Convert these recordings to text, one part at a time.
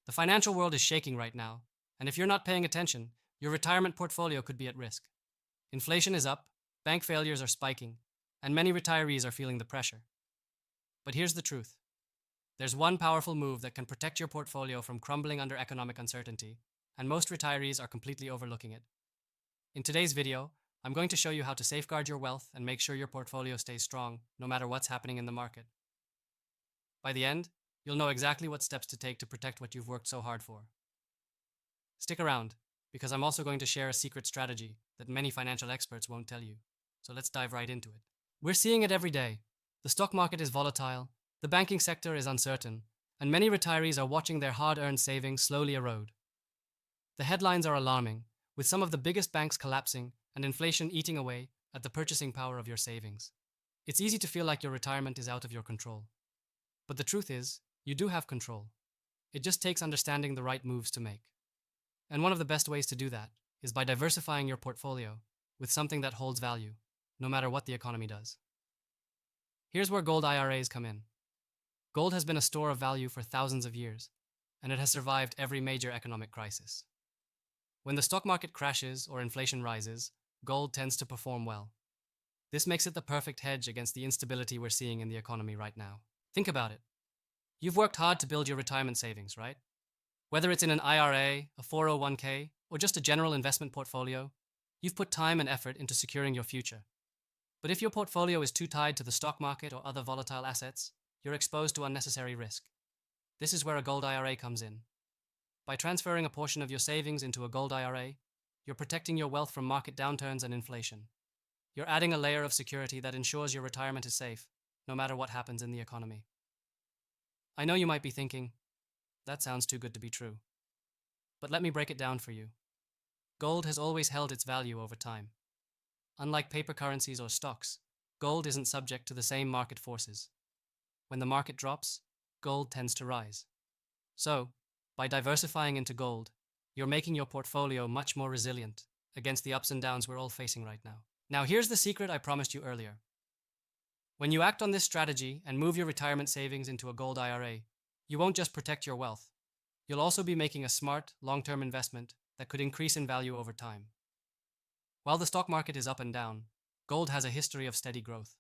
The financial world is shaking right now, and if you're not paying attention, your retirement portfolio could be at risk. Inflation is up, bank failures are spiking, and many retirees are feeling the pressure. But here's the truth. There's one powerful move that can protect your portfolio from crumbling under economic uncertainty, and most retirees are completely overlooking it. In today's video, I'm going to show you how to safeguard your wealth and make sure your portfolio stays strong no matter what's happening in the market. By the end, you'll know exactly what steps to take to protect what you've worked so hard for. Stick around, because I'm also going to share a secret strategy that many financial experts won't tell you. So let's dive right into it. We're seeing it every day. The stock market is volatile, the banking sector is uncertain, and many retirees are watching their hard-earned savings slowly erode. The headlines are alarming, with some of the biggest banks collapsing and inflation eating away at the purchasing power of your savings. It's easy to feel like your retirement is out of your control. But the truth is, you do have control. It just takes understanding the right moves to make. And one of the best ways to do that is by diversifying your portfolio with something that holds value, no matter what the economy does. Here's where gold IRAs come in. Gold has been a store of value for thousands of years, and it has survived every major economic crisis. When the stock market crashes or inflation rises, gold tends to perform well. This makes it the perfect hedge against the instability we're seeing in the economy right now. Think about it. You've worked hard to build your retirement savings, right? Whether it's in an IRA, a 401k, or just a general investment portfolio, you've put time and effort into securing your future. But if your portfolio is too tied to the stock market or other volatile assets, you're exposed to unnecessary risk. This is where a gold IRA comes in. By transferring a portion of your savings into a gold IRA, you're protecting your wealth from market downturns and inflation. You're adding a layer of security that ensures your retirement is safe, no matter what happens in the economy. I know you might be thinking, that sounds too good to be true. But let me break it down for you. Gold has always held its value over time. Unlike paper currencies or stocks, gold isn't subject to the same market forces. When the market drops, gold tends to rise. So, by diversifying into gold, you're making your portfolio much more resilient against the ups and downs we're all facing right now. Now, here's the secret I promised you earlier. When you act on this strategy and move your retirement savings into a gold IRA, you won't just protect your wealth. You'll also be making a smart, long-term investment that could increase in value over time. While the stock market is up and down, gold has a history of steady growth,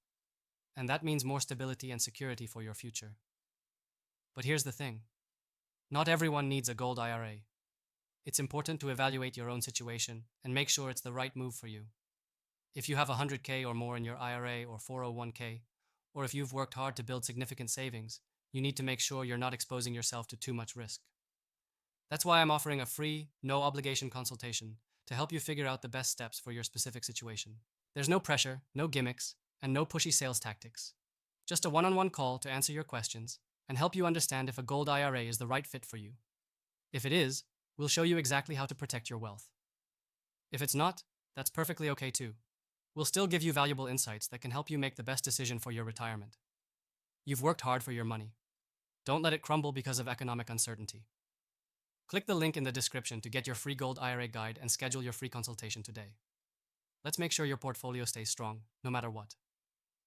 and that means more stability and security for your future. But here's the thing. Not everyone needs a gold IRA. It's important to evaluate your own situation and make sure it's the right move for you. If you have 100K or more in your IRA or 401k, or if you've worked hard to build significant savings, you need to make sure you're not exposing yourself to too much risk. That's why I'm offering a free, no-obligation consultation to help you figure out the best steps for your specific situation. There's no pressure, no gimmicks, and no pushy sales tactics. Just a one-on-one call to answer your questions and help you understand if a gold IRA is the right fit for you. If it is, we'll show you exactly how to protect your wealth. If it's not, that's perfectly okay too. We'll still give you valuable insights that can help you make the best decision for your retirement. You've worked hard for your money. Don't let it crumble because of economic uncertainty. Click the link in the description to get your free gold IRA guide and schedule your free consultation today. Let's make sure your portfolio stays strong, no matter what.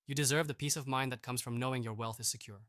You deserve the peace of mind that comes from knowing your wealth is secure.